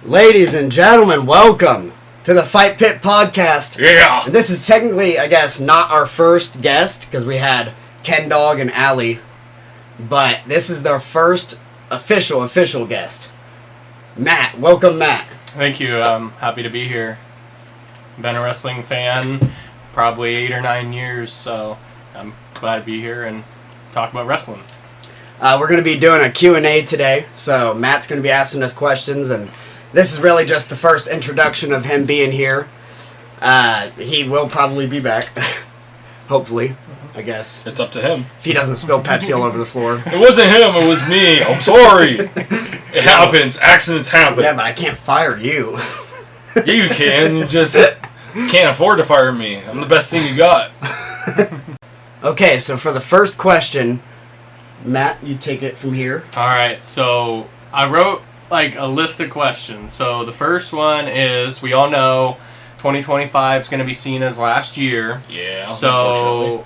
Ladies and gentlemen, welcome to the Fight Pit Podcast. Yeah! And this is technically, I guess, not our first guest, because we had Ken Dog and Allie, but this is their first official guest. Matt. Welcome, Matt. Thank you. I'm happy to be here. Been a wrestling fan probably 8 or 9 years, so I'm glad to be here and talk about wrestling. We're going to be doing a Q&A today, so Matt's going to be asking us questions, and this is really just the first introduction of him being here. He will probably be back, hopefully, I guess. It's up to him. If he doesn't spill Pepsi all over the floor. It wasn't him, it was me. I'm sorry. It happens. Accidents happen. Yeah, but I can't fire you. Yeah, you can. You just can't afford to fire me. I'm the best thing you got. Okay, so for the first question, Matt, you take it from here. Alright, so I wrote a list of questions. So the first one is, we all know 2025 is going to be seen as last year. Yeah, so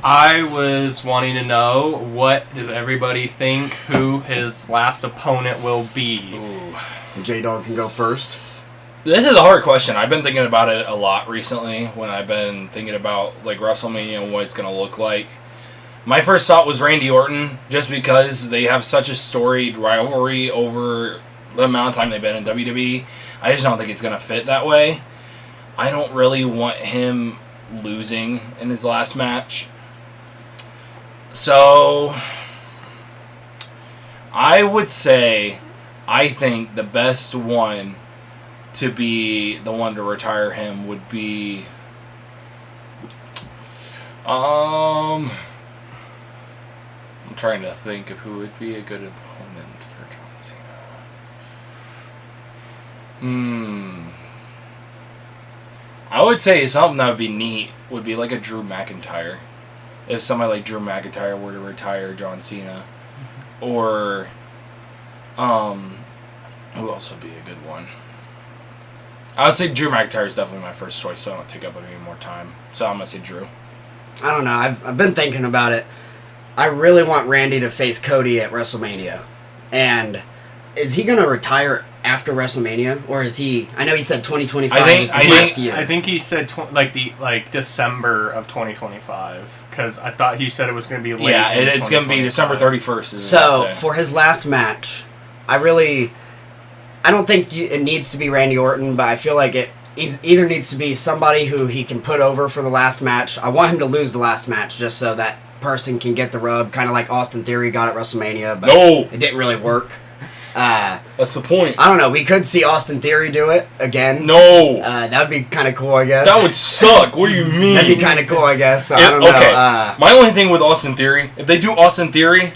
I was wanting to know, what does everybody think who his last opponent will be? Ooh. J-Dog can go first. This is a hard question. I've been thinking about it a lot recently when I've been thinking about WrestleMania and what it's going to look like. My first thought was Randy Orton, just because they have such a storied rivalry over the amount of time they've been in WWE. I just don't think it's going to fit that way. I don't really want him losing in his last match. So, I would say, I think the best one to be the one to retire him would be... I'm trying to think of who would be a good opponent for John Cena. I would say something that would be neat would be like a Drew McIntyre. If somebody like Drew McIntyre were to retire John Cena. Or, who else would be a good one? I would say Drew McIntyre is definitely my first choice, so I don't take up any more time. So I'm going to say Drew. I don't know. I've been thinking about it. I really want Randy to face Cody at WrestleMania. And is he going to retire after WrestleMania? Or is he... I know he said 2025 is his last year. I think he said December of 2025. Because I thought he said it was going to be late. Yeah, it's going to be December 31st. So, for his last match, I don't think it needs to be Randy Orton, but I feel like it either needs to be somebody who he can put over for the last match. I want him to lose the last match just so that person can get the rub, kind of like Austin Theory got at WrestleMania, but it didn't really work. That's the point. I don't know. We could see Austin Theory do it again. No. That would be kind of cool, I guess. That would suck. What do you mean? That'd be kind of cool, I guess. So, I don't know. Okay. My only thing with Austin Theory, if they do Austin Theory,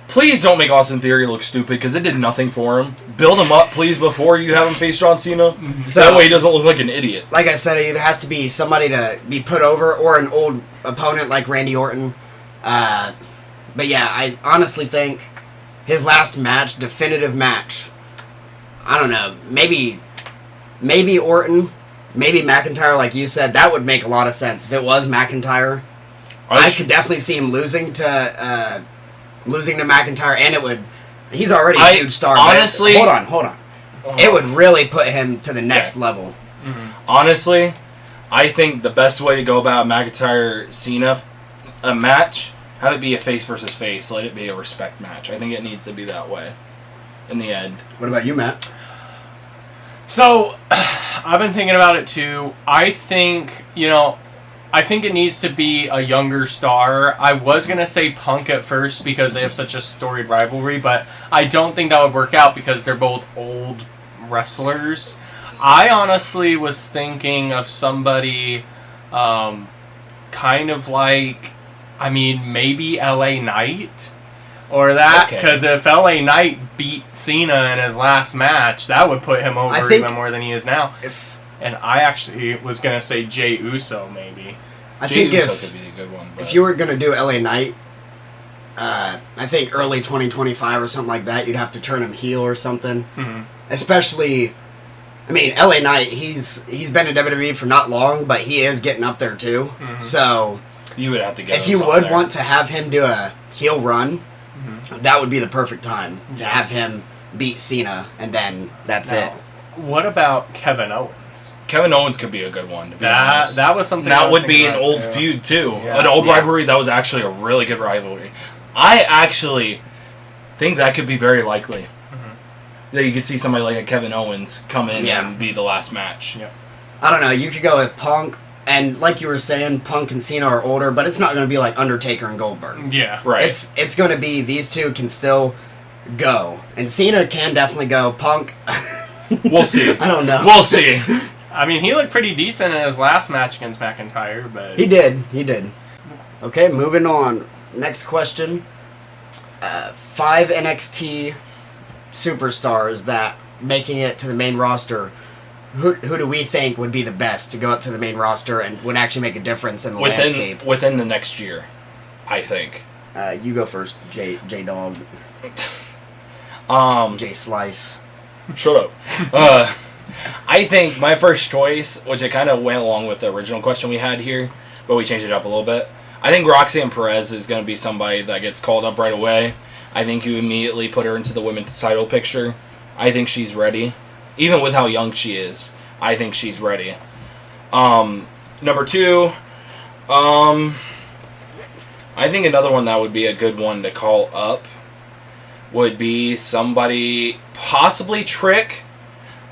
please don't make Austin Theory look stupid, because it did nothing for him. Build him up, please, before you have him face John Cena. So that way he doesn't look like an idiot. Like I said, it either has to be somebody to be put over or an old opponent like Randy Orton. But yeah, I honestly think his last match, definitive match, I don't know, maybe Orton, maybe McIntyre, like you said, that would make a lot of sense. If it was McIntyre, I could definitely see him losing to McIntyre, and it would... He's already a huge star. Honestly... Hold on. It would really put him to the next level. Mm-hmm. Honestly, I think the best way to go about McIntyre-Cena a match, have it be a face versus face. Let it be a respect match. I think it needs to be that way in the end. What about you, Matt? So, I've been thinking about it too. I think it needs to be a younger star. I was going to say Punk at first because they have such a storied rivalry, but I don't think that would work out because they're both old wrestlers. I honestly was thinking of somebody kind of like, maybe LA Knight or that, because if LA Knight beat Cena in his last match, that would put him over even more than he is now. And I actually was going to say Jey Uso, maybe. I think Uso could be a good one. If you were going to do LA Knight, I think early 2025 or something like that, you'd have to turn him heel or something. Mm-hmm. Especially, LA Knight, he's been in WWE for not long, but he is getting up there too. Mm-hmm. So you would have to get if you want to have him do a heel run, that would be the perfect time to have him beat Cena, and then that's Now, it. What about Kevin Owens? Kevin Owens could be a good one. To be honest. That was something. I That was would be thinking an about, old too. feud too. Yeah. An old Yeah. rivalry that was actually a really good rivalry. I actually think that could be very likely. That you could see somebody like a Kevin Owens come in Yeah. and be the last match. Yeah. I don't know. You could go with Punk, and like you were saying, Punk and Cena are older, but it's not going to be like Undertaker and Goldberg. Yeah. Right. It's going to be these two can still go, and Cena can definitely go. Punk, We'll see. I don't know. We'll see. I mean, he looked pretty decent in his last match against McIntyre, but He did. Okay, moving on. Next question. 5 NXT superstars that making it to the main roster. Who do we think would be the best to go up to the main roster and would actually make a difference in the landscape? Within the next year, I think. You go first, J Dog, J Slice. Shut up. I think my first choice, which it kind of went along with the original question we had here, but we changed it up a little bit. I think Roxanne Perez is going to be somebody that gets called up right away. I think you immediately put her into the women's title picture. I think she's ready. Even with how young she is, I think she's ready. Number 2, I think another one that would be a good one to call up would be somebody, possibly Trick.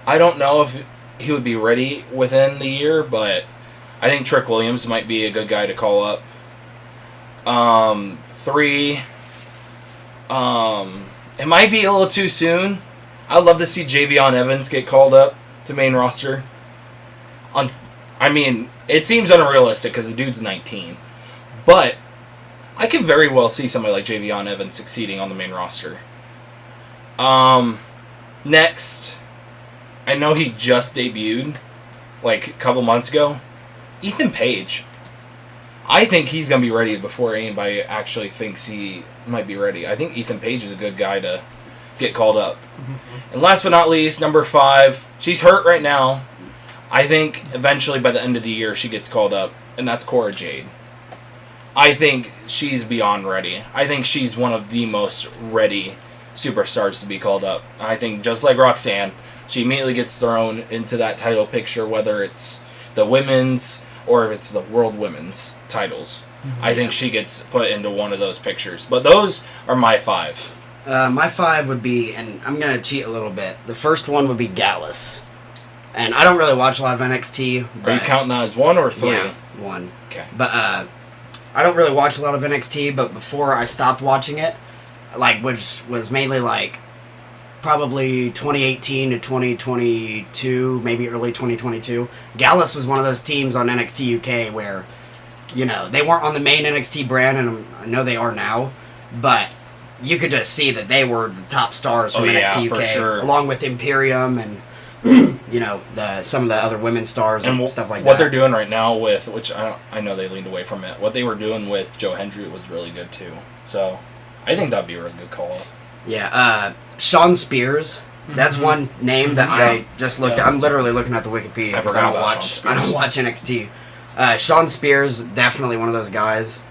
I don't know if he would be ready within the year, but I think Trick Williams might be a good guy to call up. 3, it might be a little too soon. I'd love to see Javion Evans get called up to main roster. I mean, it seems unrealistic because the dude's 19. But I could very well see somebody like Javion Evans succeeding on the main roster. Next, I know he just debuted, like a couple months ago. Ethan Page. I think he's going to be ready before anybody actually thinks he might be ready. I think Ethan Page is a good guy to get called up. And last but not least, number 5, she's hurt right now. I think eventually by the end of the year she gets called up, and that's Cora Jade. I think she's beyond ready. I think she's one of the most ready superstars to be called up. I think just like Roxanne, she immediately gets thrown into that title picture, whether it's the women's or if it's the world women's titles. I think she gets put into one of those pictures. But those are my 5. My 5 would be, and I'm going to cheat a little bit. The first one would be Gallus. And I don't really watch a lot of NXT. Are you counting that as 1 or 3? Yeah, 1. Okay. But I don't really watch a lot of NXT, but before I stopped watching it, like, which was mainly like probably 2018 to 2022, maybe early 2022, Gallus was one of those teams on NXT UK where, you know, they weren't on the main NXT brand, and I know they are now, but you could just see that they were the top stars from NXT UK, for sure. along with Imperium and, you know, some of the other women's stars and stuff like that. What they're doing right now with, which I know they leaned away from it, what they were doing with Joe Hendry was really good too. So I think that'd be a really good call. Yeah, Sean Spears. That's one name that I just looked at. I'm literally looking at the Wikipedia because I forgot don't about watch. Sean I don't Spears. watch NXT. Sean Spears, definitely one of those guys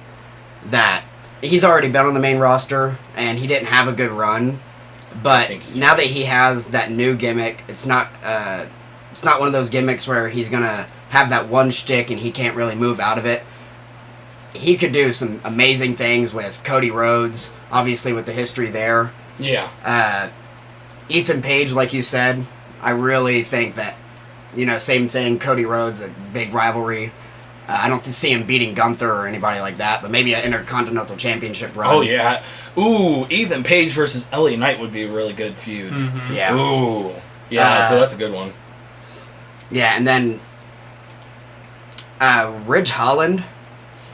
that he's already been on the main roster and he didn't have a good run. But think he's now that he has that new gimmick, it's not one of those gimmicks where he's gonna have that one shtick and he can't really move out of it. He could do some amazing things with Cody Rhodes, obviously with the history there. Yeah. Ethan Page, like you said, I really think that, you know, same thing, Cody Rhodes, a big rivalry. I don't see him beating Gunther or anybody like that, but maybe an Intercontinental Championship run. Oh, yeah. Ooh, Ethan Page versus LA Knight would be a really good feud. Yeah. Ooh. Yeah, so that's a good one. Yeah, and then Ridge Holland,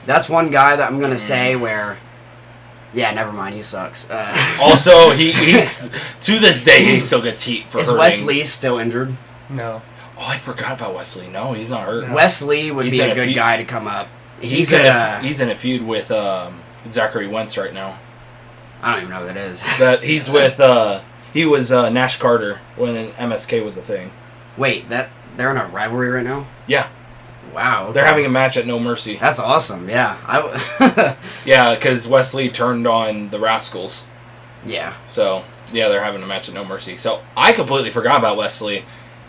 that's one guy that I'm going to say where, yeah, never mind, he sucks. Also, he's to this day, he still gets heat for Is hurting. Wesley still injured? no. Oh, I forgot about Wesley. No, he's not hurt. Wesley would He's be in a a good feud- guy to come up. He's in a feud with Zachary Wentz right now. I don't even know who that is. That he's with he was Nash Carter when MSK was a thing. Wait, they're in a rivalry right now? Yeah, Wow. Okay. they're having a match at No Mercy. That's awesome. Yeah. Yeah, because Wesley turned on the Rascals. Yeah. So Yeah, they're having a match at No Mercy. So I completely forgot about Wesley.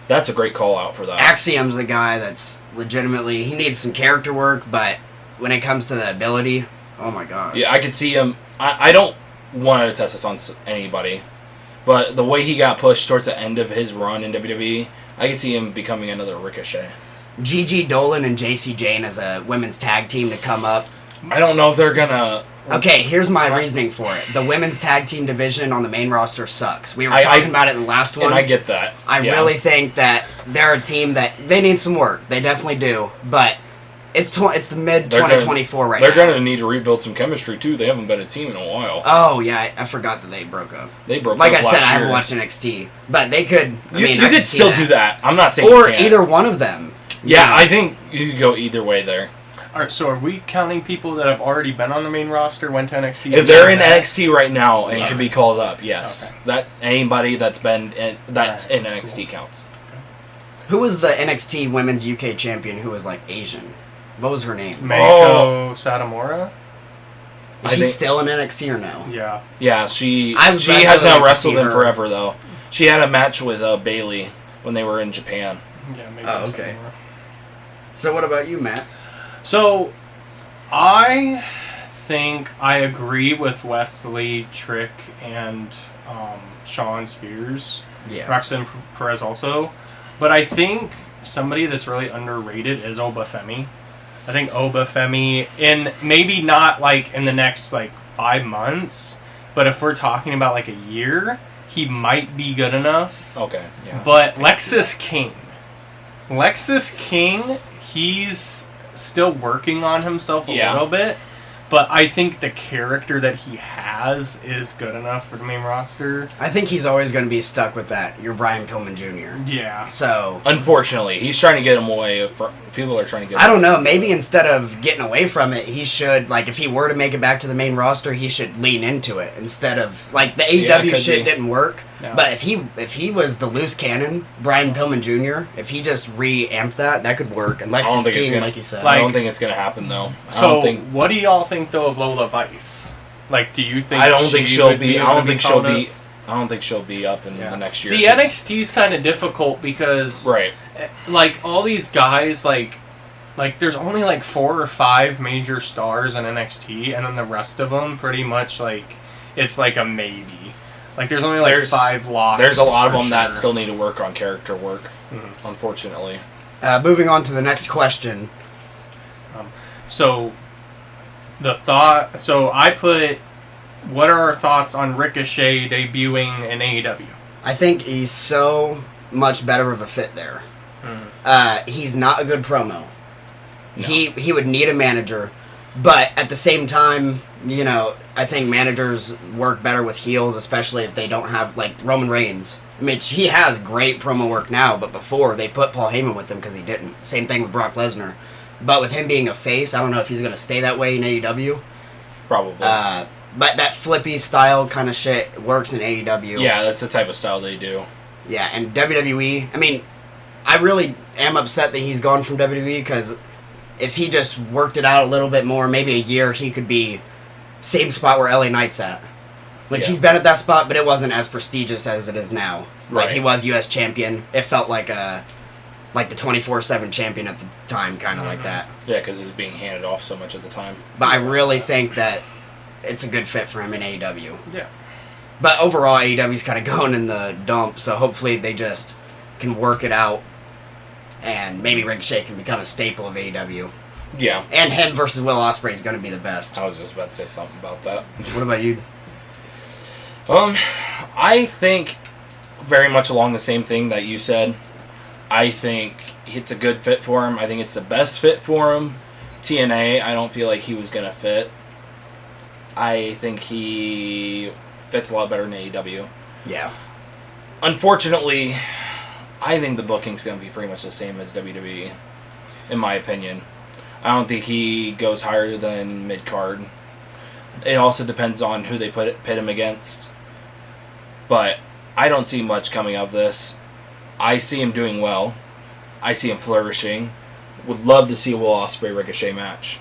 That's a great call out for that. Axiom's a guy that's legitimately, he needs some character work, but when it comes to the ability, oh my gosh. Yeah, I could see him. I don't want to test this on anybody, but the way he got pushed towards the end of his run in WWE, I could see him becoming another Ricochet. Gigi Dolan and JC Jane as a women's tag team to come up. I don't know if they're gonna. Okay, here's my reasoning for it. The women's tag team division on the main roster sucks. We were talking about it in the last one. And I get that. I really think that they're a team that they need some work. They definitely do. But it's the mid 2024 right now. They're going to need to rebuild some chemistry too. They haven't been a team in a while. Oh yeah, I forgot that they broke up. They broke like up. I said, last I haven't year. watched NXT, but they could. You could still do that. I'm not saying or you can't. either one of them. Yeah, I think you could go either way there. All right, so are we counting people that have already been on the main roster, went to NXT? If they're in NXT right now and can be called up, yes, Okay. that anybody that's been in, that's in NXT counts. Who was the NXT Women's UK champion who was like Asian? What was her name? Meiko Satomura? Is I she think- still in NXT or no? Yeah. Yeah, she I'd she really has like not to wrestled see in her. forever though. She had a match with Bailey when they were in Japan. Yeah, Meiko Oh, okay. Satomura. So what about you, Matt? So, I think I agree with Wesley, Trick, and Sean Spears. Yeah. Roxanne Perez also. But I think somebody that's really underrated is Obafemi. I think Obafemi, in maybe not like in the next like 5 months, but if we're talking about like a year, he might be good enough. Okay, yeah. But Lexus King, he's still working on himself a little bit, but I think the character that he has is good enough for the main roster. I think he's always going to be stuck with that. You're Brian Pillman Jr. Yeah. So Unfortunately, he's trying to get him away from. People are trying to get. I don't know. Maybe instead of getting away from it, he should, like, if he were to make it back to the main roster, he should lean into it instead of, like, the AEW could shit be. didn't work. Yeah. But if he was the loose cannon, Brian Pillman Jr., if he just reamped that could work. And I don't Lexus think it's King, gonna, like you said. I don't think it's gonna happen though. I So, don't think. what do y'all think though of Lola Vice? Like, do you think? I don't think she she'll would be. I able don't to think she'll called be. up? I don't think she'll be up in the next year. See, 'cause- NXT's kind of difficult because, Right. like, all these guys, like there's only like 4 or 5 major stars in NXT, and then the rest of them pretty much like it's like a maybe. Like, there's only like There's- 5 locks. There's a lot of for them that sure. still need to work on character work. Mhm. Unfortunately. Moving on to the next question. So, So I put. What are our thoughts on Ricochet debuting in AEW? I think he's so much better of a fit there. He's not a good promo. No. He would need a manager, but at the same time, you know, I think managers work better with heels, especially if they don't have, like, Roman Reigns. I mean, he has great promo work now, but before they put Paul Heyman with him because he didn't. Same thing with Brock Lesnar. But with him being a face, I don't know if he's going to stay that way in AEW. Probably. But that flippy style kind of shit works in AEW. Yeah, that's the type of style they do. Yeah, and WWE, I mean, I really am upset that he's gone from WWE because if he just worked it out a little bit more, maybe a year, he could be same spot where LA Knight's at. Which Yeah. he's been at that spot, but it wasn't as prestigious as it is now. Like, Right. he was U.S. champion. It felt like the 24/7 champion at the time, kind of like that. Yeah, because he's being handed off so much at the time. But I really think that it's a good fit for him in AEW. Yeah. But overall, AEW's kind of going in the dump, so hopefully they just can work it out, and maybe Ricochet can become a staple of AEW. Yeah. And him versus Will Ospreay is going to be the best. I was just about to say something about that. What about you? I think very much along the same thing that you said. I think it's a good fit for him. I think it's the best fit for him. TNA, I don't feel like he was going to fit. I think he fits a lot better in AEW. Yeah. Unfortunately, I think the booking's going to be pretty much the same as WWE, in my opinion. I don't think he goes higher than mid-card. It also depends on who they pit him against. But I don't see much coming of this. I see him doing well. I see him flourishing. Would love to see a Will Ospreay Ricochet match.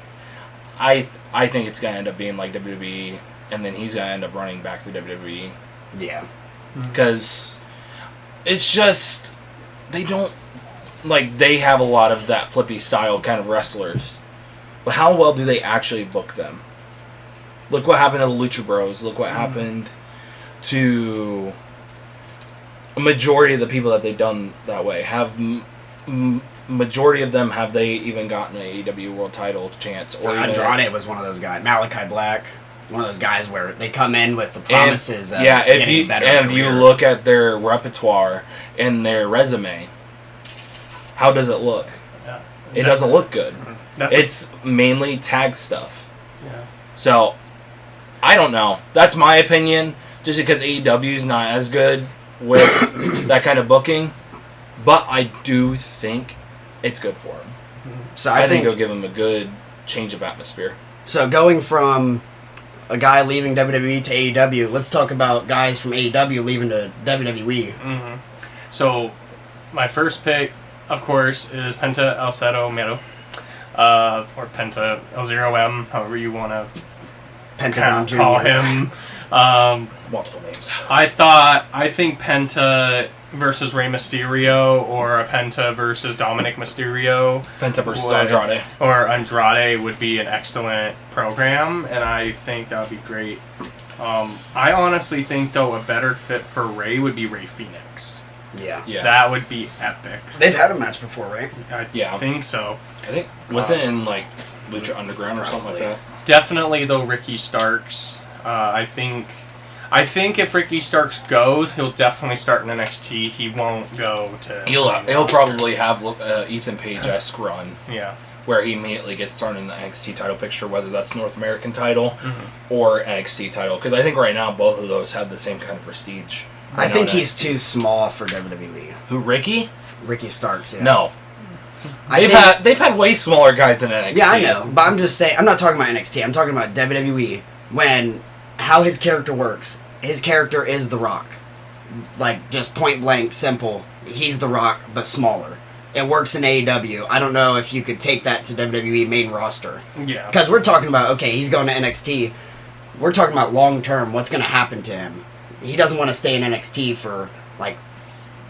I think it's going to end up being like WWE, and then he's going to end up running back to WWE. Yeah. because it's just they don't like they have a lot of that flippy style kind of wrestlers, but how well do they actually book them? Look what happened to the Lucha Bros. Look what happened to a majority of the people that they've done that way. Have majority of them, have they even gotten an AEW World Title chance? Or Andrade was one of those guys. Malachi Black, one of those guys where they come in with the promises of if better you career. look at their repertoire and their resume, how does it look? Yeah. It doesn't look good. That's It's mainly tag stuff. yeah. So, I don't know. That's my opinion. Just because AEW is not as good with that kind of booking, but I do think it's good for him. So I think think it'll give him a good change of atmosphere. so. Going from a guy leaving WWE to AEW, let's talk about guys from AEW leaving to WWE. So, my first pick, of course, is Penta El Zero Miedo. Or Penta El Zero M, however you want to Pentagon Jr. call him. Multiple names. I think Penta versus Rey Mysterio, or a Penta versus Dominic Mysterio, Penta versus would- Andrade. or Andrade would be an excellent program, and I think that would be great. I honestly think, though, a better fit for Rey would be Rey Fenix. Yeah. Yeah. That would be epic. They've had a match before, right? I Yeah. think so. I think, was it in, like, Lucha Underground or something like that? Definitely, though, Ricky Starks. I think if Ricky Starks goes, he'll definitely start in NXT. He won't go to... He'll probably have Ethan Page-esque run, Yeah. where he immediately gets thrown in the NXT title picture, whether that's North American title or NXT title. Because I think right now both of those have the same kind of prestige. I think he's too small for WWE. Who, Ricky? Ricky Starks. Yeah. No. I They've think, they've had way smaller guys in NXT. Yeah, I know, but I'm just saying. I'm not talking about NXT. I'm talking about WWE. When how his character works. His character is The Rock. Like, just point blank, simple. He's The Rock, but smaller. It works in AEW. I don't know if you could take that to WWE main roster. Yeah. Because we're talking about, okay, he's going to NXT. We're talking about long term, what's going to happen to him. He doesn't want to stay in NXT for, like,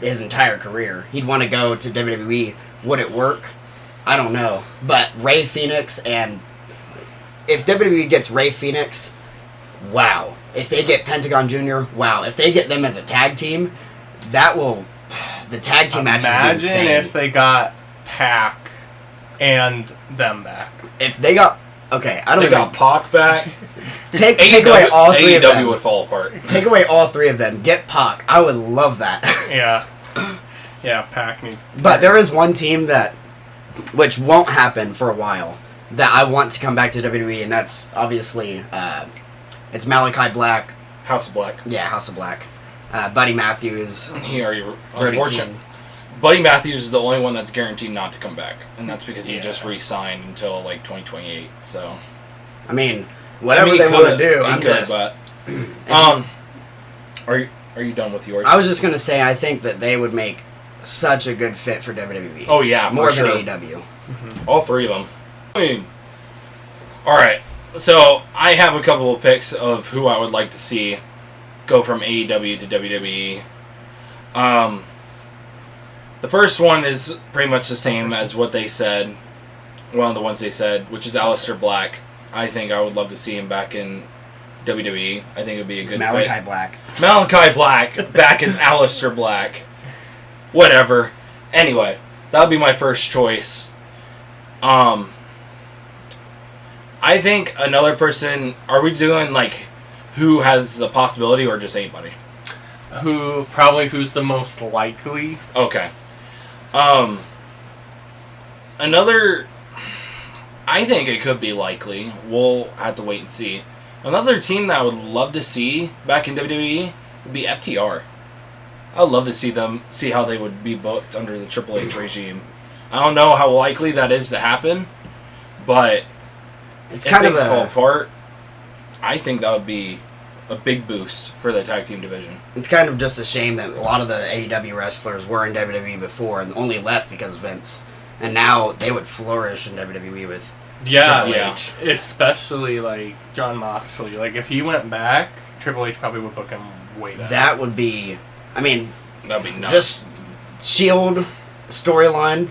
his entire career. He'd want to go to WWE. Would it work? I don't know. But Rey Fenix, and if WWE gets Rey Fenix, wow. If they get Pentagon Jr., wow. If they get them as a tag team, that will... The tag team matches would be insane. Imagine if they got Pac and them back. If they got... Okay, I don't They got Pac back. Take away all three of AEW them. would fall apart. Take away all three of them. Get Pac. I would love that. Yeah. Yeah, Pac needs... But there is one team that... Which won't happen for a while. That I want to come back to WWE, and that's obviously... it's Malachi Black. House of Black. Yeah, House of Black. Buddy Matthews. Here, you're Brody unfortunate. King. Buddy Matthews is the only one that's guaranteed not to come back, and that's because he Yeah. just re-signed until like 2028. So, I mean, whatever he they want to could, do, he I'm could, just... But, are you done with yours? I was just going to say, I think that they would make such a good fit for WWE. Oh yeah, More for than sure. AEW. All three of them. All right, so I have a couple of picks of who I would like to see go from AEW to WWE. The first one is pretty much the same as what they said. One of the ones they said, which is Aleister Black. I think I would love to see him back in WWE. I think it would be a It's good Malachi fit. Black. Malachi Black back as Aleister Black. Whatever. Anyway, that would be my first choice. I think another person. Are we doing like who has the possibility or just anybody? Who's the most likely? Okay. Another. I think it could be likely. We'll have to wait and see. Another team that I would love to see back in WWE would be FTR. I would love to see how they would be booked under the Triple H regime. I don't know how likely that is to happen, but It's if kind of things fall a... apart, I think that would be a big boost for the tag team division. It's kind of just a shame that a lot of the AEW wrestlers were in WWE before and only left because of Vince. And now they would flourish in WWE with Yeah, Triple yeah. H. Especially like John Moxley. Like if he went back, Triple H probably would book him way better. That would be, I mean, That'd be nuts. just Shield storyline.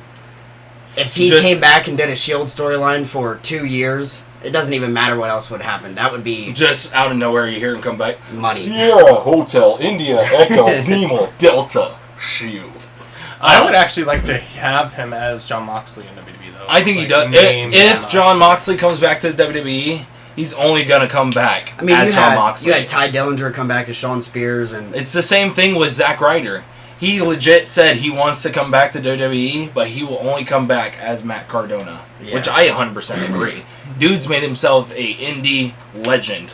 If he came back and did a Shield storyline for 2 years, it doesn't even matter what else would happen. That would be just out of nowhere, you hear him come back. money. Sierra Hotel India Echo Lima Delta Shield. I would actually like to have him as John Moxley in WWE, though. I think he does. If John Moxley comes back to the WWE, he's only gonna come back as John Moxley. You had Ty Dillinger come back as Shawn Spears, and it's the same thing with Zack Ryder. He legit said he wants to come back to WWE, but he will only come back as Matt Cardona, which I 100% agree. Dude's made himself a indie legend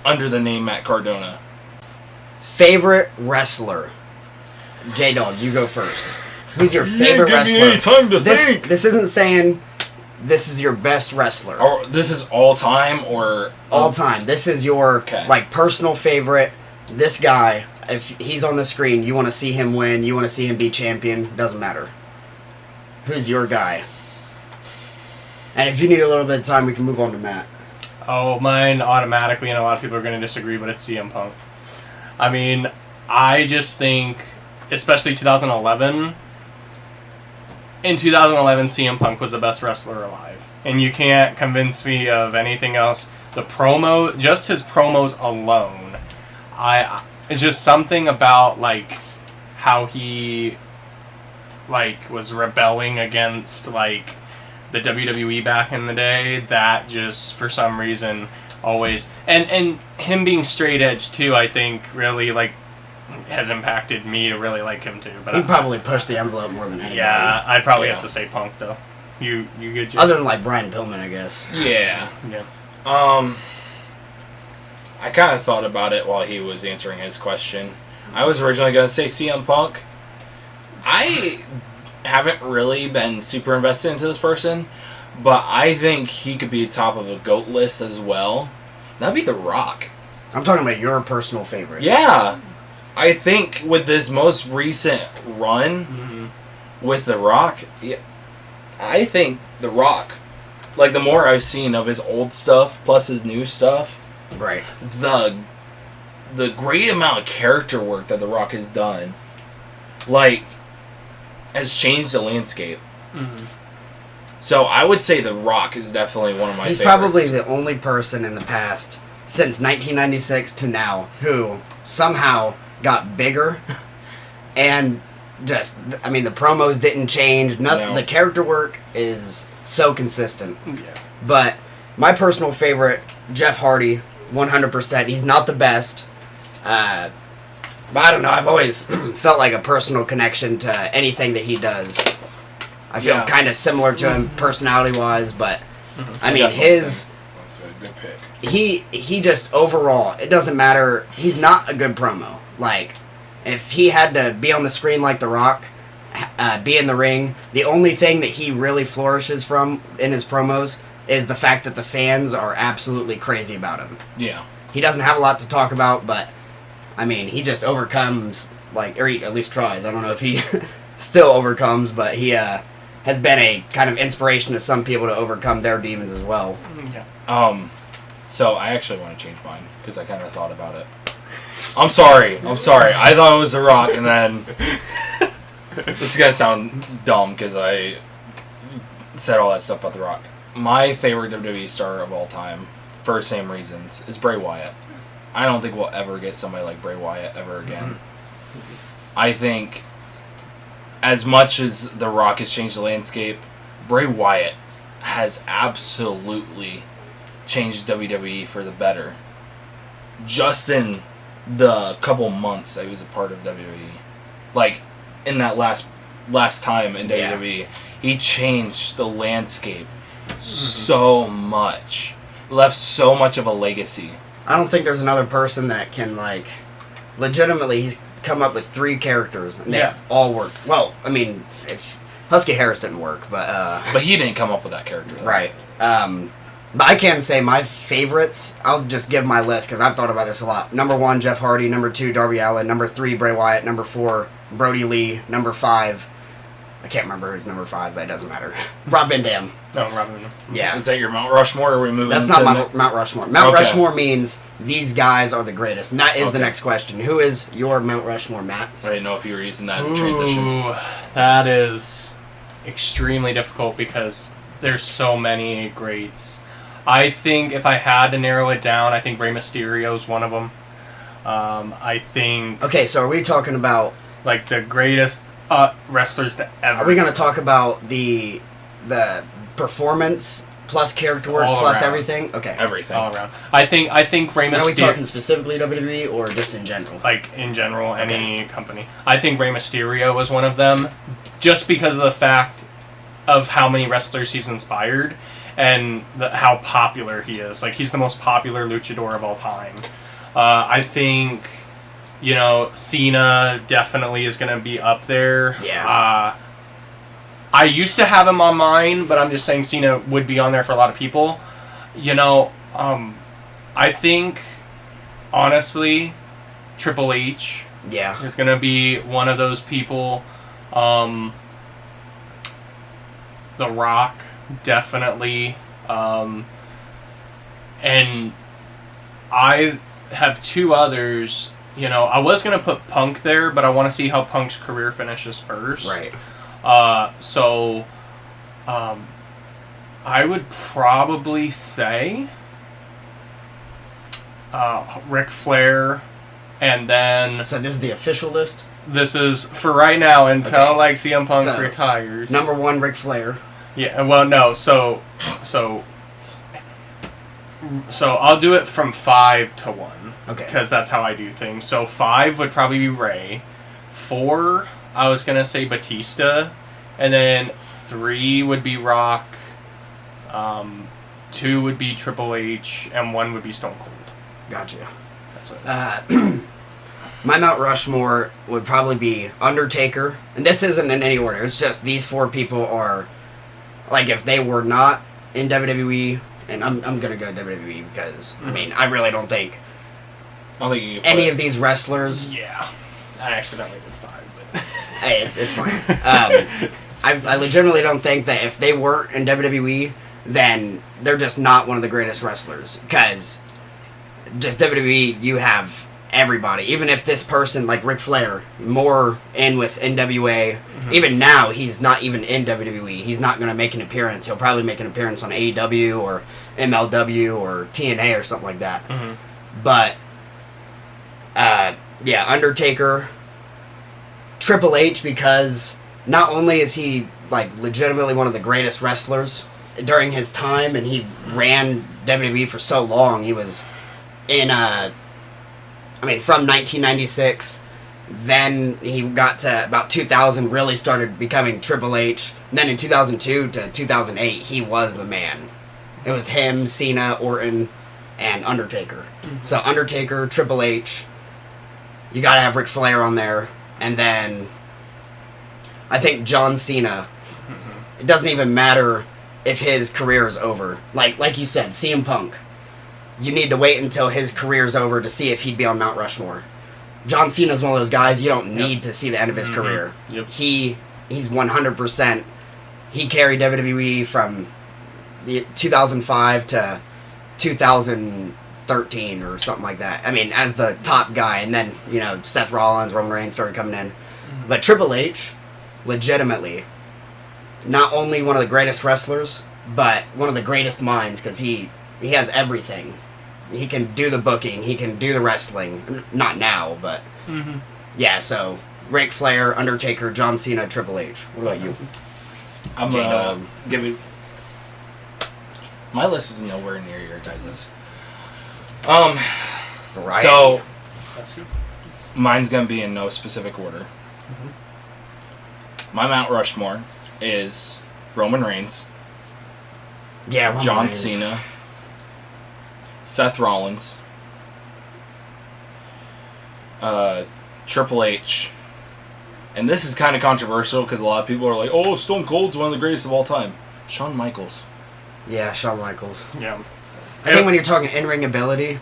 under the name Matt Cardona. favorite wrestler. J-Dog, you go first. Who's your favorite give wrestler? me any time to think. This isn't saying this is your best wrestler. Or this is all time or All time. This is your like personal favorite. This guy, if he's on the screen, you want to see him win, you want to see him be champion, doesn't matter. Who's your guy? And if you need a little bit of time, we can move on to Matt. Oh, mine automatically, and a lot of people are going to disagree, but it's CM Punk. I mean, I just think, especially 2011, in 2011, CM Punk was the best wrestler alive. And you can't convince me of anything else. The promo, just his promos alone, it's just something about, like, how he, like, was rebelling against, like, the WWE back in the day, that just, for some reason, always... And him being straight edge, too, I think, really, like, has impacted me to really like him, too. But He probably pushed the envelope more than anybody. Yeah, I'd probably have to say Punk, though. You good, Jay? Other than, like, Brian Pillman, I guess. Yeah. I kind of thought about it while he was answering his question. I was originally going to say CM Punk. I haven't really been super invested into this person, but I think he could be top of a GOAT list as well. That'd be The Rock. I'm talking about your personal favorite. Yeah. I think with this most recent run with The Rock, I think The Rock, like the more I've seen of his old stuff plus his new stuff, right, the great amount of character work that The Rock has done, like, has changed the landscape. So I would say The Rock is definitely one of my favorites. He's probably the only person in the past, since 1996 to now, who somehow got bigger and just, I mean, the promos didn't change. No. The character work is so consistent. Yeah. But my personal favorite, Jeff Hardy, 100%. He's not the best. But I don't know. I've always felt like a personal connection to anything that he does. I feel kind of similar to him personality-wise, but I mean, That's a good pick. He just overall, it doesn't matter. He's not a good promo. Like, if he had to be on the screen like The Rock, be in the ring, the only thing that he really flourishes from in his promos is the fact that the fans are absolutely crazy about him. Yeah. He doesn't have a lot to talk about, but, I mean, he just overcomes, like, or he at least tries. I don't know if he still overcomes, but he has been a kind of inspiration to some people to overcome their demons as well. Yeah. So I actually want to change mine, because I kind of thought about it. I'm sorry. I thought it was The Rock, and then... This is going to sound dumb, because I said all that stuff about The Rock. My favorite WWE star of all time, for the same reasons, is Bray Wyatt. I don't think we'll ever get somebody like Bray Wyatt ever again. I think, as much as The Rock has changed the landscape, Bray Wyatt has absolutely changed WWE for the better. Just in the couple months that he was a part of WWE. Like, in that last time in WWE, he changed the landscape so much. Left so much of a legacy. I don't think there's another person that can, like, legitimately, he's come up with 3 characters, and they've all worked. Well, I mean, if Husky Harris didn't work, but... But he didn't come up with that character, though. Right. But I can say my favorites, I'll just give my list, because I've thought about this a lot. Number 1, Jeff Hardy. Number 2, Darby Allin. Number 3, Bray Wyatt. Number 4, Brody Lee. Number 5, I can't remember who's number 5, but it doesn't matter. Rob Van Dam. No, Robin. Yeah. Is that your Mount Rushmore, or are we moving That's into not Mount Rushmore. Mount Okay. Rushmore means these guys are the greatest. And that is the Okay. next question. Who is your Mount Rushmore, Matt? I didn't know if you were using that as a transition. Ooh, that is extremely difficult because there's so many greats. I think if I had to narrow it down, I think Rey Mysterio is one of them. I think Okay, so are we talking about... like the greatest wrestlers to ever. Are we going to talk about the performance plus character work All plus around. everything? Okay. Everything. all around? I think Rey Are we Mysterio. talking specifically WWE or just in general? Like in general, any company. I think Rey Mysterio was one of them, just because of the fact of how many wrestlers he's inspired and how popular he is. Like he's the most popular luchador of all time. I think, Cena definitely is going to be up there. Yeah. I used to have him on mine, but I'm just saying Cena would be on there for a lot of people. I think, honestly, Triple H Yeah. is going to be one of those people. The Rock, definitely. And I have 2 others. I was going to put Punk there, but I want to see how Punk's career finishes first. Right. So, I would probably say Ric Flair, and then So this is the official list. this is for right now until Okay. like CM Punk So, retires. Number 1, Ric Flair. Yeah, well, no, so I'll do it from 5 to 1. Okay. Because that's how I do things. So 5 would probably be Ray. 4, I was gonna say Batista, and then 3 would be Rock. 2 would be Triple H, and 1 would be Stone Cold. Gotcha. That's what. My Mount Rushmore would probably be Undertaker. And this isn't in any order. It's just these 4 people are... Like, if they were not in WWE... And I'm going to go WWE because, I mean, I really don't think I don't think you can any put of these wrestlers... Yeah, I accidentally did 5, but Hey, it's fine. I legitimately don't think that if they weren't in WWE, then they're just not one of the greatest wrestlers. Because just WWE, you have everybody. Even if this person, like Ric Flair, more in with NWA, even now, he's not even in WWE. He's not going to make an appearance. He'll probably make an appearance on AEW or MLW or TNA or something like that. But, yeah, Undertaker... Triple H, because not only is he like legitimately one of the greatest wrestlers during his time, and he ran WWE for so long. He was in from 1996, then he got to about 2000, really started becoming Triple H. And then in 2002 to 2008, he was the man. It was him, Cena, Orton, and Undertaker. So Undertaker, Triple H. You gotta have Ric Flair on there. And then, I think John Cena, it doesn't even matter if his career is over. Like you said, CM Punk, you need to wait until his career is over to see if he'd be on Mount Rushmore. John Cena's one of those guys, you don't need to see the end of his career. Yep. He's 100%, he carried WWE from 2005 to 2013 or something like that. I mean, as the top guy, and then, Seth Rollins, Roman Reigns started coming in. But Triple H, legitimately, not only one of the greatest wrestlers, but one of the greatest minds, because he has everything. He can do the booking, he can do the wrestling. Not now, but... Yeah, so, Ric Flair, Undertaker, John Cena, Triple H. What about you? I'm J-Dog. give it. My list is nowhere near your guys's. Variety. So that's good. mine's gonna be in no specific order. My Mount Rushmore is Roman Reigns, Yeah, Roman John Reigns. Cena, Seth Rollins, Triple H, and this is kind of controversial because a lot of people are like, "Oh, Stone Cold's one of the greatest of all time." Shawn Michaels. Yeah, Shawn Michaels. Yeah. I think when you're talking in-ring ability,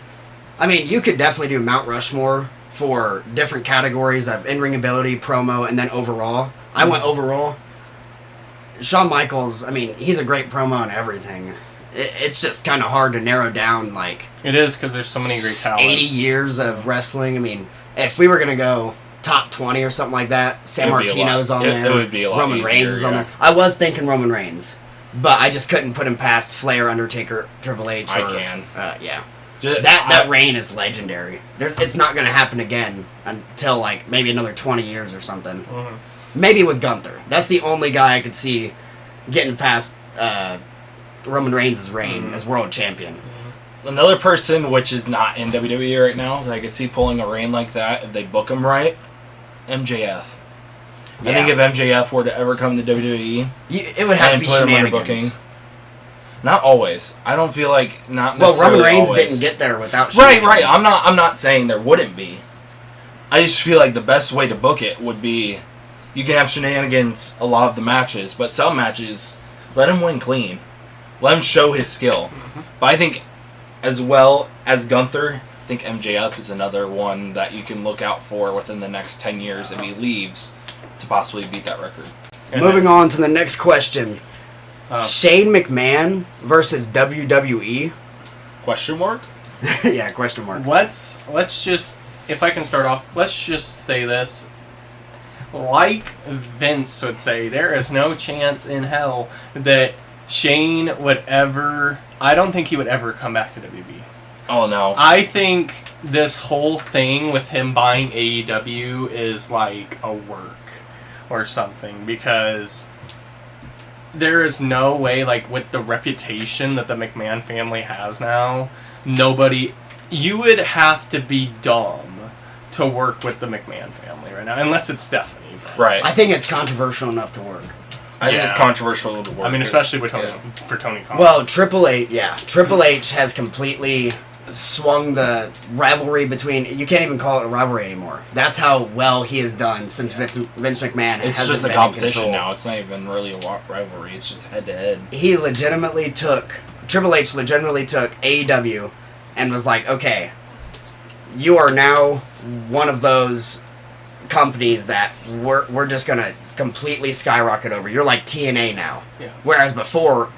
I mean, you could definitely do Mount Rushmore for different categories of in-ring ability, promo, and then overall. I went overall. Shawn Michaels, I mean, he's a great promo and everything. It's just kind of hard to narrow down, like... It is, because there's so many great talents. 80 years of wrestling. I mean, if we were going to go top 20 or something like that, San Martino's on there. It would be a lot Roman easier, Reigns is on there. I was thinking Roman Reigns, but I just couldn't put him past Flair, Undertaker, Triple H. I can. Yeah. Just, That reign is legendary. It's not going to happen again until, like, maybe another 20 years or something. Mm-hmm. Maybe with Gunther. That's the only guy I could see getting past Roman Reigns' reign as world champion. Another person which is not in WWE right now that I could see pulling a reign like that if they book him right, MJF. I think if MJF were to ever come to WWE, it would have to be shenanigans. Not always. I don't feel like not well, necessarily Roman Reigns always. didn't get there without shenanigans. Right. I'm not saying there wouldn't be. I just feel like the best way to book it would be you can have shenanigans a lot of the matches, but some matches let him win clean. Let him show his skill. But I think as well as Gunther, I think MJF is another one that you can look out for within the next 10 years if he leaves to possibly beat that record. Moving on to the next question. Shane McMahon versus WWE? Question mark? Yeah, question mark. Let's just, if I can start off, let's just say this. Like Vince would say, there is no chance in hell that Shane would ever... I don't think he would ever come back to WWE. Oh, no. I think this whole thing with him buying AEW is like a work or something, because there is no way, like, with the reputation that the McMahon family has now, you would have to be dumb to work with the McMahon family right now, unless it's Stephanie. Right. I think it's controversial enough to work. I think it's controversial to work. I mean, especially with for Tony Khan. Well, Triple H has completely swung the rivalry between... You can't even call it a rivalry anymore. That's how well he has done since Vince McMahon it's hasn't just a been competition in control. now. It's not even really a rivalry. It's just head-to-head. Triple H legitimately took AEW and was like, okay, you are now one of those companies that we're just going to completely skyrocket over. You're like TNA now. Yeah. Whereas before,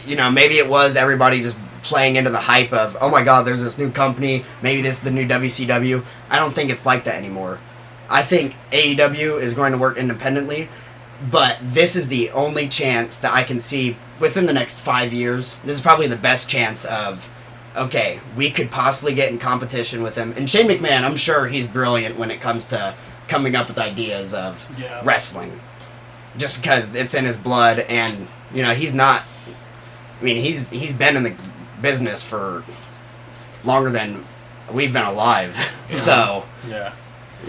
maybe it was everybody just playing into the hype of, oh my god, there's this new company, maybe this is the new WCW. I don't think it's like that anymore. I think AEW is going to work independently, but this is the only chance that I can see within the next 5 years. This is probably the best chance of, okay, we could possibly get in competition with him. And Shane McMahon, I'm sure he's brilliant when it comes to coming up with ideas of wrestling. Just because it's in his blood, and, he's not... I mean, he's been in the business for longer than we've been alive. Yeah. So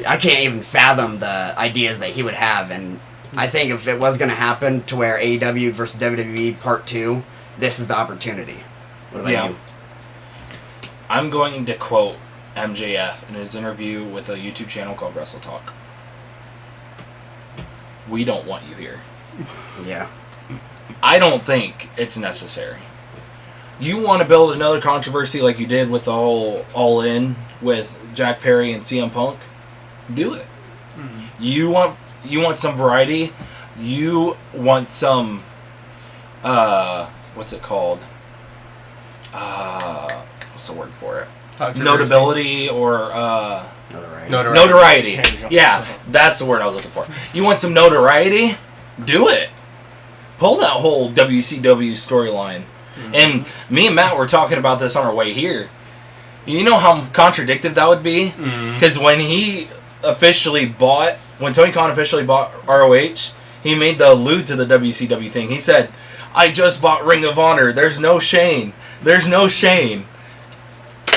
I can't even fathom the ideas that he would have. And I think if it was going to happen to where AEW versus WWE Part 2, this is the opportunity. What about you? I'm going to quote MJF in his interview with a YouTube channel called Wrestle Talk. We don't want you here. Yeah. I don't think it's necessary. You want to build another controversy like you did with the whole All In with Jack Perry and CM Punk? Do it. Mm-hmm. You want some variety. You want some what's it called? What's the word for it? Notability or notoriety. Yeah, that's the word I was looking for. You want some notoriety? Do it. Pull that whole WCW storyline. Mm-hmm. And me and Matt were talking about this on our way here. You know how contradictive that would be? Because when Tony Khan officially bought ROH, he made the allude to the WCW thing. He said, I just bought Ring of Honor. There's no Shane. There's no Shane.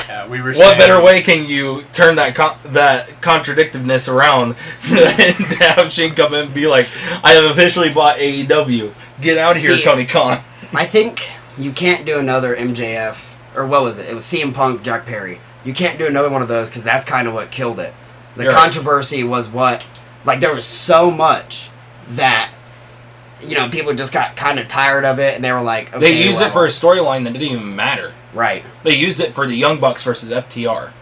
Yeah, we were what better way can you turn that contradictiveness around than to have Shane come in and be like, I have officially bought AEW. Get out of here, Tony Khan. I think you can't do another MJF, or what was it? It was CM Punk, Jack Perry. You can't do another one of those because that's kind of what killed it. The controversy was there was so much that, people just got kind of tired of it, and they were like, okay. They used it for a storyline that didn't even matter. Right. They used it for the Young Bucks versus FTR.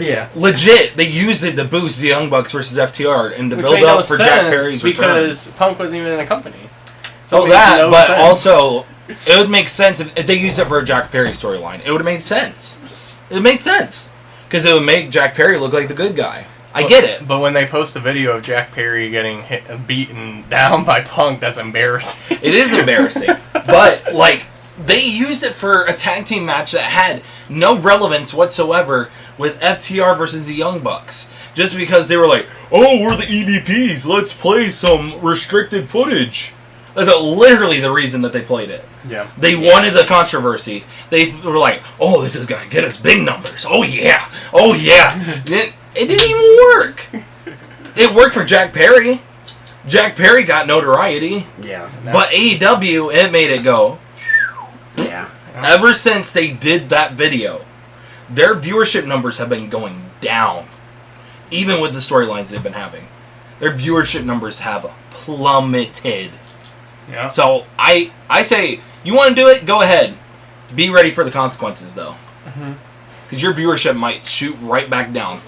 Yeah. Legit, they used it to boost the Young Bucks versus FTR and to build up for Jack Perry's return. Because Punk wasn't even in the company. Oh, that, but also, it would make sense if they used it for a Jack Perry storyline. It would have made sense. It made sense. Because it would make Jack Perry look like the good guy. I get it. But when they post a video of Jack Perry getting beaten down by Punk, that's embarrassing. It is embarrassing. But, like, they used it for a tag team match that had no relevance whatsoever with FTR versus the Young Bucks. Just because they were like, oh, we're the EVPs, let's play some restricted footage. That's literally the reason that they played it. Yeah. They wanted the controversy. They were like, oh, this is going to get us big numbers. Oh, yeah. Oh, yeah. It didn't even work. It worked for Jack Perry. Jack Perry got notoriety. Yeah. But AEW, it made it go. Yeah. Ever since they did that video, their viewership numbers have been going down. Even with the storylines they've been having. Their viewership numbers have plummeted. Yeah. So, I say, you want to do it? Go ahead. Be ready for the consequences, though. Because your viewership might shoot right back down.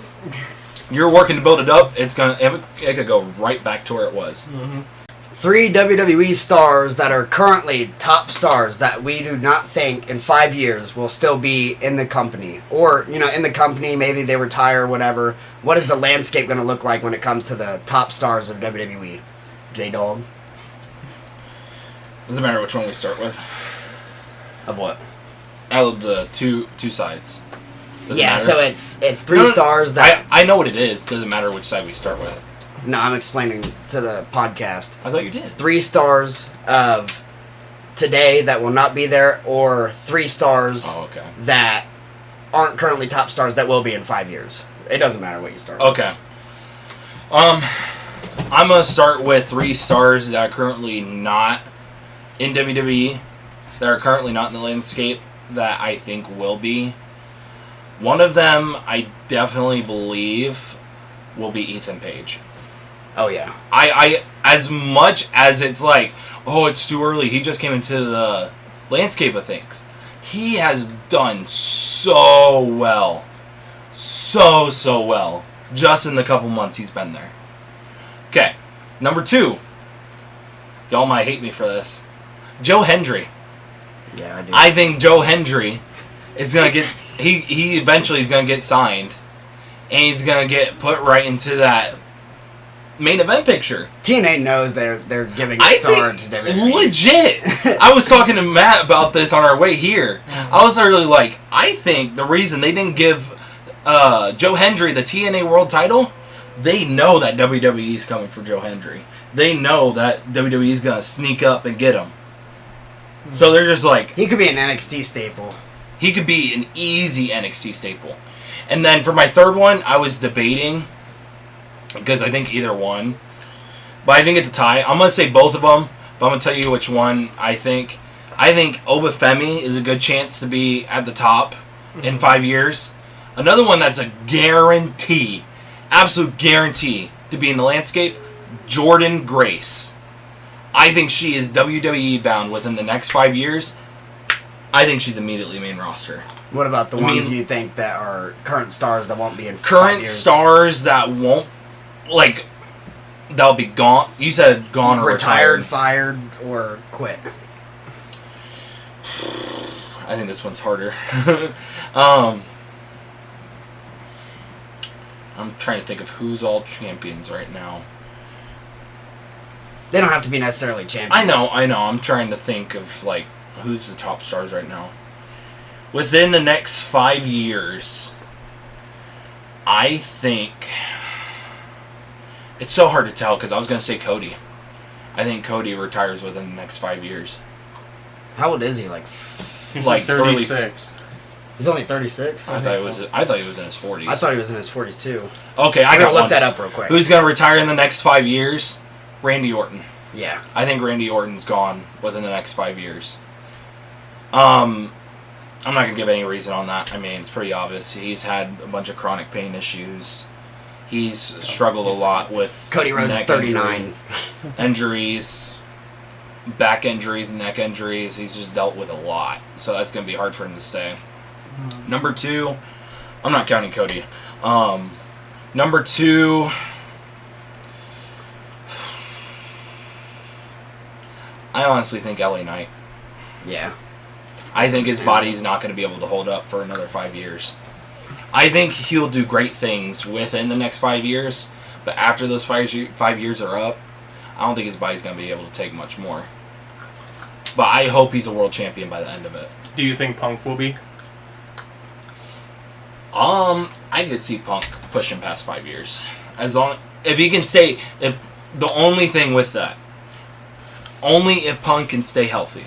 You're working to build it up, it could go right back to where it was. 3 WWE stars that are currently top stars that we do not think in 5 years will still be in the company. Or, in the company, maybe they retire or whatever. What is the landscape going to look like when it comes to the top stars of WWE? J-Dog? Doesn't matter which one we start with. Of what? Out of the two sides. Doesn't matter. So it's 3 stars that... I know what it is. Doesn't matter which side we start with. No, I'm explaining to the podcast. I thought you did. 3 stars of today that will not be there, or 3 stars that aren't currently top stars that will be in 5 years. It doesn't matter what you start with. Okay. I'm going to start with 3 stars that are currently not in WWE, that are currently not in the landscape, that I think will be. One of them, I definitely believe, will be Ethan Page. Oh, yeah. I as much as it's like, oh, it's too early, he just came into the landscape of things. He has done so well. So well. Just in the couple months he's been there. Okay. Number 2. Y'all might hate me for this. Joe Hendry. Yeah, I do. I think Joe Hendry is going to get... He eventually is going to get signed. And he's going to get put right into that main event picture. TNA knows they're giving a star to WWE. Legit. I was talking to Matt about this on our way here. I was literally like, I think the reason they didn't give Joe Hendry the TNA World title, they know that WWE is coming for Joe Hendry. They know that WWE is going to sneak up and get him. So they're just like... He could be an NXT staple. He could be an easy NXT staple. And then for my third one, I was debating, because I think either one. But I think it's a tie. I'm going to say both of them, but I'm going to tell you which one I think. I think Obafemi is a good chance to be at the top in 5 years. Another one that's a guarantee, absolute guarantee to be in the landscape, Jordynne Grace. I think she is WWE bound within the next 5 years. I think she's immediately main roster. What about the ones you think that are current stars that won't be in 5 years? Current stars that won't, like, they'll be gone. You said gone or retired. Fired, or quit. I think this one's harder. I'm trying to think of who's all champions right now. They don't have to be necessarily champions. I know. I'm trying to think of, like, who's the top stars right now. Within the next 5 years, I think... It's so hard to tell, because I was going to say Cody. I think Cody retires within the next 5 years. How old is he? Like 36. He's only 36? I thought he was in his 40s. I thought he was in his 40s, too. Okay, I gotta one. look that up real quick. Who's going to retire in the next 5 years? Randy Orton. Yeah. I think Randy Orton's gone within the next 5 years. I'm not going to give any reason on that. I mean, it's pretty obvious. He's had a bunch of chronic pain issues. He's struggled a lot with Cody Rhodes is 39. Injuries, back injuries, neck injuries. He's just dealt with a lot. So that's going to be hard for him to stay. Number 2, I'm not counting Cody. Number 2, I honestly think LA Knight. Yeah. I think his body's not going to be able to hold up for another 5 years. I think he'll do great things within the next 5 years, but after those 5 years are up, I don't think his body's going to be able to take much more. But I hope he's a world champion by the end of it. Do you think Punk will be? I could see Punk pushing past 5 years. If he can stay, if the only thing with that, only if Punk can stay healthy.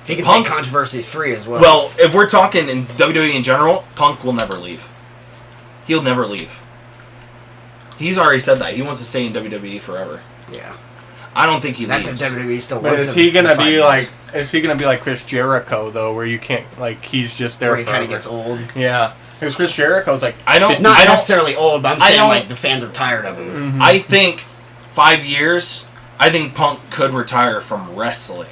He can stay controversy free as well. Well, if we're talking in WWE in general, Punk will never leave. He'll never leave. He's already said that. He wants to stay in WWE forever. Yeah. I don't think he leaves. That's if WWE still But wants is him he gonna for 5 be years. like? Is he gonna be like Chris Jericho though, where you can't he's just there? Where he kind forever? of gets old. Yeah, because Chris Jericho's like not Not necessarily old, but I'm saying like the fans are tired of him. Mm-hmm. I think 5 years. I think Punk could retire from wrestling.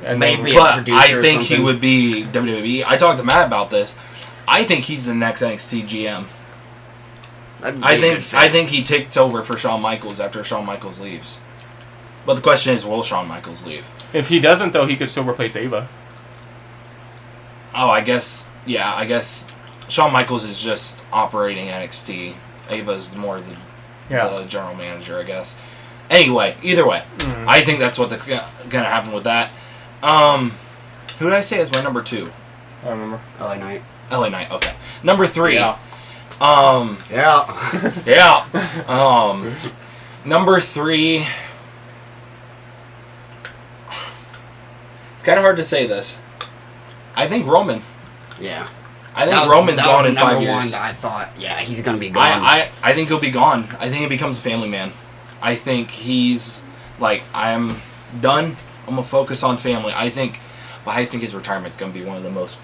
and Maybe. then, a But producer I or think he something. would be WWE. I talked to Matt about this. I think he's the next NXT GM. That'd be I a good fit. think he takes over for Shawn Michaels after Shawn Michaels leaves. But the question is, will Shawn Michaels leave? if he doesn't though, he could still replace Ava. Oh, I guess Shawn Michaels is just operating NXT. Ava's more the general manager, I guess. Anyway, either way, I think that's what's gonna happen with that. Who did I say is my number 2? I remember. LA Knight. LA Knight. Okay, number 3. Yeah. Yeah. Yeah. Number 3. It's kind of hard to say this. I think Roman. Yeah. I think Roman's gone in 5 years. One that I thought, yeah, he's gonna be gone. I think he'll be gone. I think he becomes a family man. I think he's like, I'm done. I'm gonna focus on family. I think his retirement's gonna be one of the most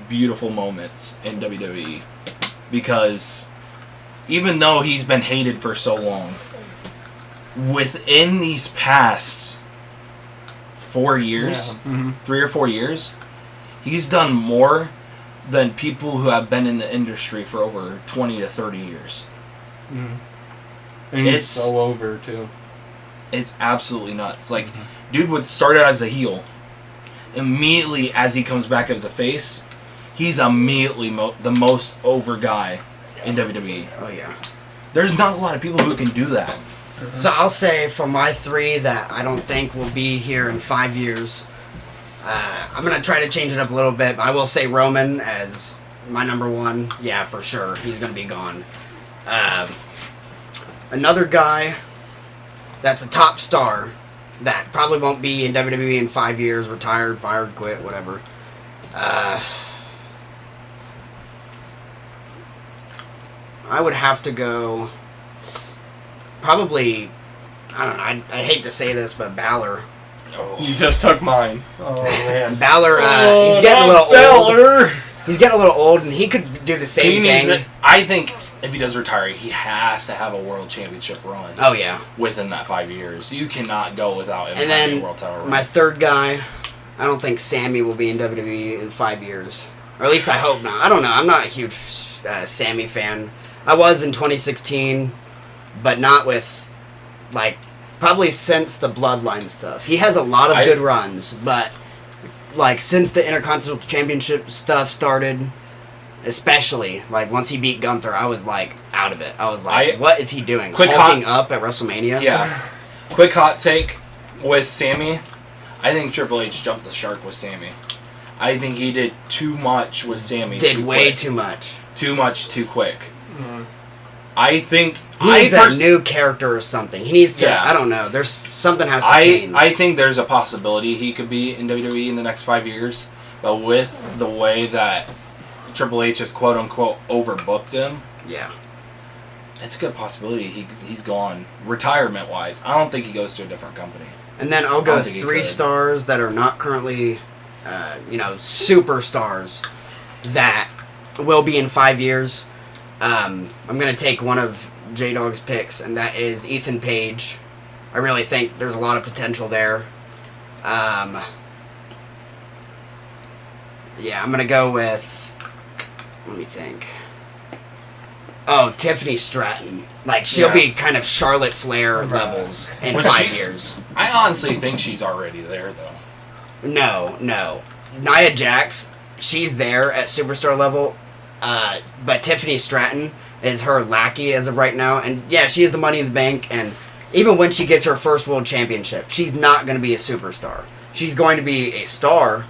beautiful moments in WWE, because even though he's been hated for so long, within these past 4 years, 3 or 4 years, he's done more than people who have been in the industry for over 20 to 30 years. And he's so over too. It's absolutely nuts. Dude would start out as a heel. Immediately, as he comes back as a face, he's immediately the most over guy in WWE. Oh yeah. There's not a lot of people who can do that. So I'll say for my 3 that I don't think will be here in 5 years. I'm gonna try to change it up a little bit. I will say Roman as my number 1. Yeah, for sure, he's gonna be gone. Another guy that's a top star that probably won't be in WWE in 5 years, retired, fired, quit, whatever. I would have to go probably, I don't know, I hate to say this, but Balor. You just took mine. Oh man. Balor, he's getting a little old. He's getting a little old, and he could do the same thing. I think if he does retire, he has to have a world championship run. Oh yeah. Within that 5 years, you cannot go without him And having then a world title run. my third guy, I don't think Sammy will be in WWE in 5 years, or at least I hope not. I don't know. I'm not a huge Sammy fan. I was in 2016, but not with probably since the Bloodline stuff. He has a lot of good runs, but since the Intercontinental Championship stuff started, especially once he beat Gunther, I was out of it. I was what is he doing? Hulking up at WrestleMania? Yeah. Quick hot take with Sammy. I think Triple H jumped the shark with Sammy. I think he did too much with Sammy. Did way too much. Too much too quick. I think he needs a new character or something. He needs to. Yeah. I don't know. There's something has to change. I think there's a possibility he could be in WWE in the next 5 years, but with the way that Triple H has quote unquote overbooked him, yeah, it's a good possibility he's gone retirement wise. I don't think he goes to a different company. And then I'll go 3 stars that are not currently, superstars that will be in 5 years. I'm going to take one of J-Dog's picks, and that is Ethan Page. I really think there's a lot of potential there. Yeah, I'm going to go with... Let me think. Oh, Tiffany Stratton. Like, she'll be kind of Charlotte Flair levels in Which 5 years. I honestly think she's already there, though. No. Nia Jax, she's there at superstar level. But Tiffany Stratton is her lackey as of right now. And, yeah, she has the Money in the Bank. And even when she gets her first world championship, she's not going to be a superstar. She's going to be a star,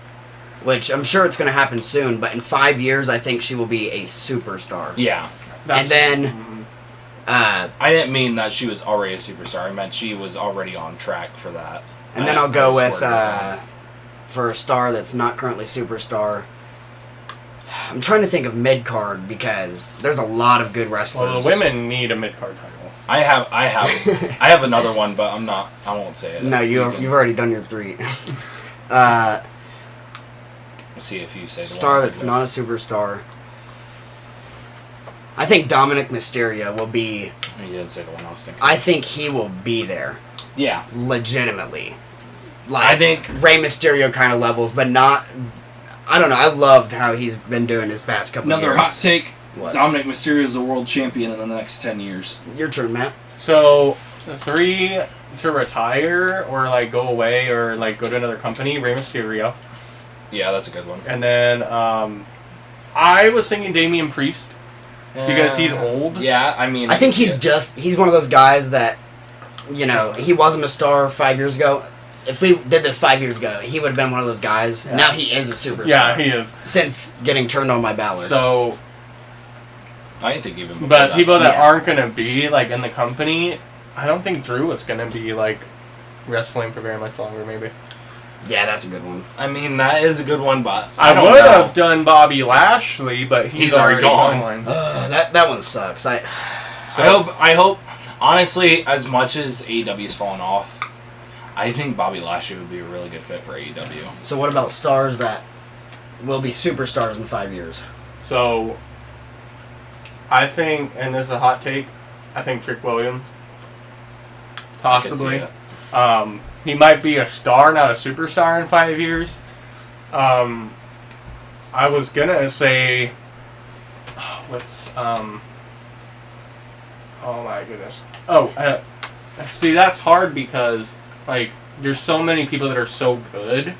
which I'm sure it's going to happen soon. But in 5 years, I think she will be a superstar. Yeah. And then, I didn't mean that she was already a superstar. I meant she was already on track for that. and then I'll go with, for a star that's not currently superstar, I'm trying to think of mid-card because there's a lot of good wrestlers. Well, the women need a mid-card title. I have another one, but I won't say it. No, you've already done your 3. Let's see if you say the Star one that's not a superstar. I think Dominic Mysterio will be... You didn't say the one I was thinking. I think he will be there. Yeah. Legitimately. Like, I think... Rey Mysterio kind of levels, but not... I don't know. I loved how he's been doing his past couple of years. Another hot take. What? Dominic Mysterio is a world champion in the next 10 years. Your turn, Matt. So, 3 to retire or like go away or like go to another company, Rey Mysterio. Yeah, that's a good one. And then I was thinking Damian Priest because he's old. Yeah, I mean... I think he's one of those guys that, he wasn't a star 5 years ago. If we did this 5 years ago, he would have been one of those guys. Yeah. Now he is a superstar. Yeah, he is. Since getting turned on by Balor. So... I didn't think even... But people that aren't going to be, like, in the company, I don't think Drew is going to be, like, wrestling for very much longer, maybe. Yeah, that's a good one. I mean, that is a good one, but... I would have done Bobby Lashley, but he's already gone. That one sucks. I hope, honestly, as much as AEW's fallen off, I think Bobby Lashley would be a really good fit for AEW. So what about stars that will be superstars in 5 years? So, I think, and this is a hot take, I think Trick Williams. Possibly. He might be a star, not a superstar in 5 years. I was gonna say, oh my goodness. See, that's hard because, like, there's so many people that are so good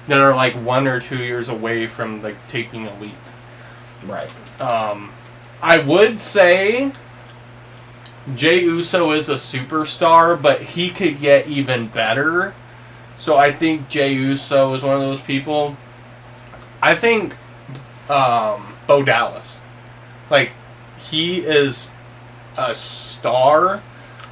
that are, like, 1 or 2 years away from, like, taking a leap. Right. I would say Jey Uso is a superstar, but he could get even better. So I think Jey Uso is one of those people. I think Bo Dallas. Like, he is a star,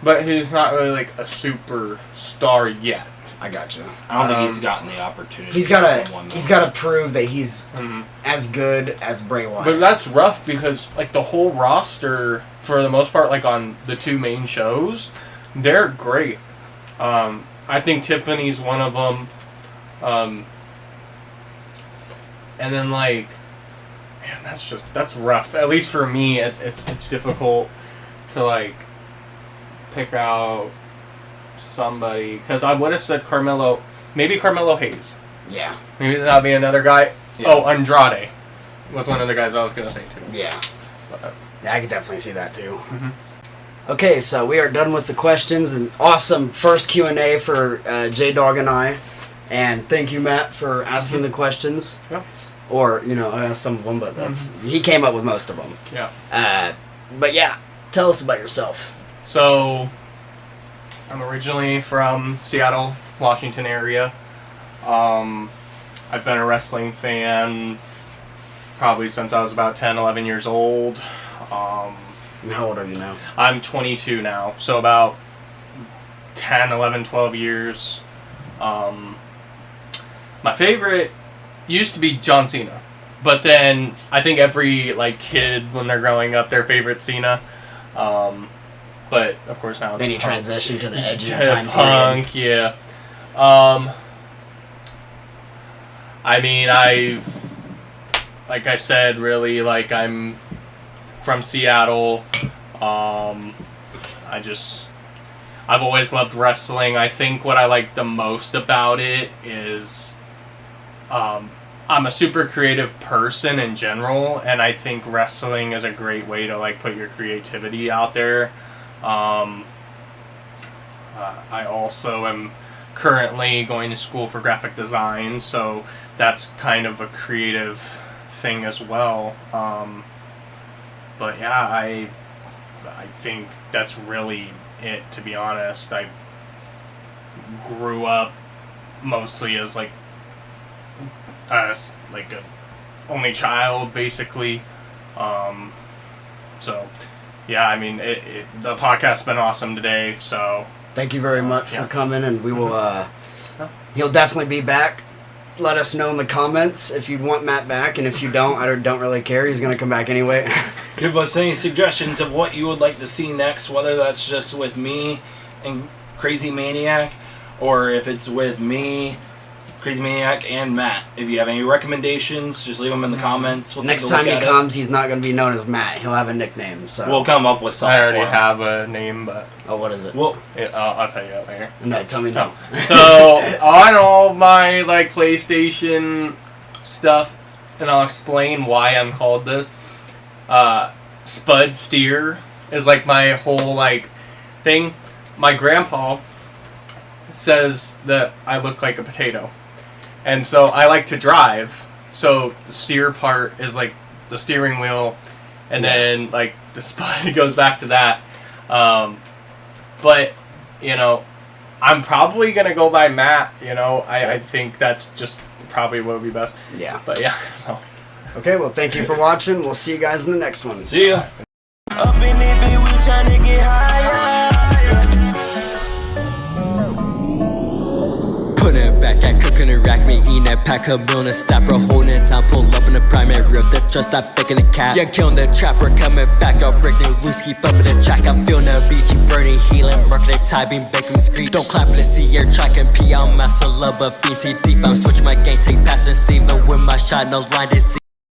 but he's not really like a superstar yet. I gotcha. I don't think he's gotten the opportunity. He's gotta prove that he's Mm-hmm. as good as Bray Wyatt. But that's rough because, like, the whole roster, for the most part, like, on the 2 main shows, they're great. I think Tiffany's one of them. And then, like, man, that's rough. At least for me, it's difficult to, like, pick out somebody. Because I would have said Carmelo, maybe Carmelo Hayes. Yeah. Maybe that'll be another guy. Yeah. Oh, Andrade was one of the guys I was going to say, too. Yeah. But, I could definitely see that too. Mhm. Okay, so we are done with the questions. An awesome first Q&A for J-Dog and I. And thank you, Matt, for asking the questions. Yeah. Or, I asked some of them, but he came up with most of them. Yeah. But yeah, tell us about yourself. So, I'm originally from Seattle, Washington area. I've been a wrestling fan probably since I was about 10, 11 years old. And how old are you now? I'm 22 now, so about 10, 11, 12 years. My favorite used to be John Cena, but then I think every, like, kid when they're growing up, their favorite Cena. But of course now it's Then you Punk. transition to the edgy To time Punk, period. yeah. I mean, like I said, really, like, I'm from Seattle. I've always loved wrestling. I think what I like the most about it is I'm a super creative person in general, and I think wrestling is a great way to like put your creativity out there. I also am currently going to school for graphic design, so that's kind of a creative thing as well. But yeah, I think that's really it, to be honest. I grew up mostly as like a only child, basically. So yeah, I mean, the podcast's been awesome today, so Thank you very much for coming, and we will, he'll definitely be back. Let us know in the comments if you want Matt back, and if you don't, I don't really care. He's going to come back anyway. Give us any suggestions of what you would like to see next, whether that's just with me and Crazy Maniac, or if it's with me, Crazy Maniac, and Matt. If you have any recommendations, just leave them in the comments. We'll Next time he comes, he's not going to be known as Matt. He'll have a nickname. So we'll come up with something. I already have a name, but oh, what is it? Well, I'll tell you that later. No, tell me now. So on all my like PlayStation stuff, and I'll explain why I'm called this. Spud Steer is like my whole like thing. My grandpa says that I look like a potato, and so I like to drive. So the steer part is like the steering wheel, and then like the spud goes back to that. But you know, I'm probably gonna go by Matt. You know, I think that's just probably what would be best. Yeah. But yeah, so. Okay, well, thank you for watching. We'll see you guys in the next one. see ya. Up in it, bitch, we tryna get higher. Put it back, I cooking a rack, me eating that pack of meal and a stopper, holding it down, pull up in the primary real, that just not faking the cap. Yeah, killing the trapper, coming back, I'll break new loose, keep up in the track, I'm feeling the beachy, burning, healing, marketing, typing, baking, screech. Don't clap in the sea, air track and pee, I'm master love, but fiend deep, I'm switching my game, take pass and see, even with my shot, no line to see.